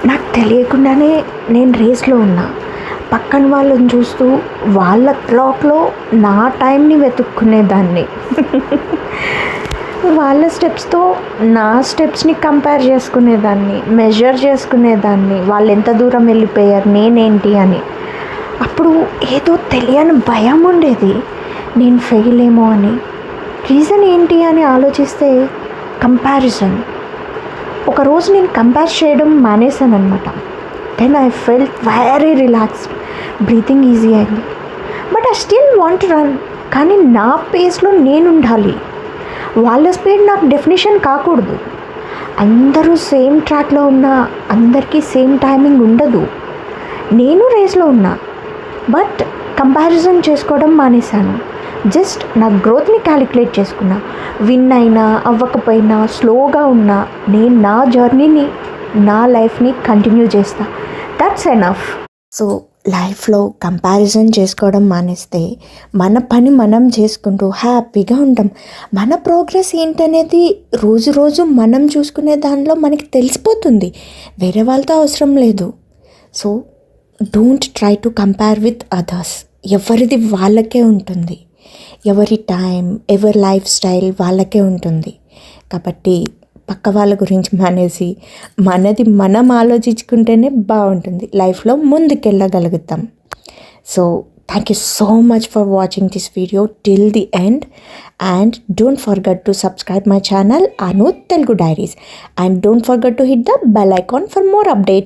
నాకు తెలియకుండానే నేను రేస్లో ఉన్నా. పక్కన వాళ్ళని చూస్తూ వాళ్ళ క్లాక్‌లో నా టైంని వెతుక్కునేదాన్ని. వాళ్ళ స్టెప్స్‌తో నా స్టెప్స్‌ని కంపేర్ చేసుకునేదాన్ని, మెజర్ చేసుకునేదాన్ని. వాళ్ళెంత దూరం వెళ్ళిపోయారు, నేనేంటి అని. అప్పుడు ఏదో తెలియని భయం ఉండేది, నేను ఫెయిల్ ఏమో అని. రీజన్ ఏంటి అని ఆలోచిస్తే కంపారిజన్. ఒకరోజు నేను కంపేర్ చేయడం మానేశాననమాట. Then I felt very relaxed, breathing easy అయింది. But I still want run. కానీ నా పేస్లో నేను ఉండాలి. వాళ్ళ స్పీడ్ నాకు డెఫినేషన్ కాకూడదు. అందరూ సేమ్ ట్రాక్లో ఉన్నా అందరికీ సేమ్ టైమింగ్ ఉండదు. నేను రేస్లో ఉన్నా, బట్ కంపారిజన్ చేసుకోవడం మానేశాను. జస్ట్ నా గ్రోత్ని క్యాలిక్యులేట్ చేసుకున్నా. విన్ అయినా అవ్వకపోయినా స్లోగా ఉన్నా నేను నా జర్నీని, నా లైఫ్ని కంటిన్యూ చేస్తా. That's enough. సో లైఫ్లో కంపారిజన్ చేసుకోవడం మానేస్తే మన పని మనం చేసుకుంటూ హ్యాపీగా ఉంటాం. మన ప్రోగ్రెస్ ఏంటనేది రోజు రోజు మనం చూసుకునే దానిలో మనకి తెలిసిపోతుంది. వేరే వాళ్ళతో అవసరం లేదు. So don't try to compare with others. ఎవరిది వాళ్ళకే ఉంటుంది. ఎవరి టైం, ఎవరి లైఫ్ స్టైల్ వాళ్ళకే ఉంటుంది. కాబట్టి పక్క వాళ్ళ గురించి మానేసి మనది మనం ఆలోచించుకుంటేనే బాగుంటుంది. లైఫ్లో ముందుకెళ్ళగలుగుతాం. So thank you so much for watching this video till the end. And don't forget to subscribe my channel Anu Telugu Diaries. And don't forget to hit the bell icon for more updates.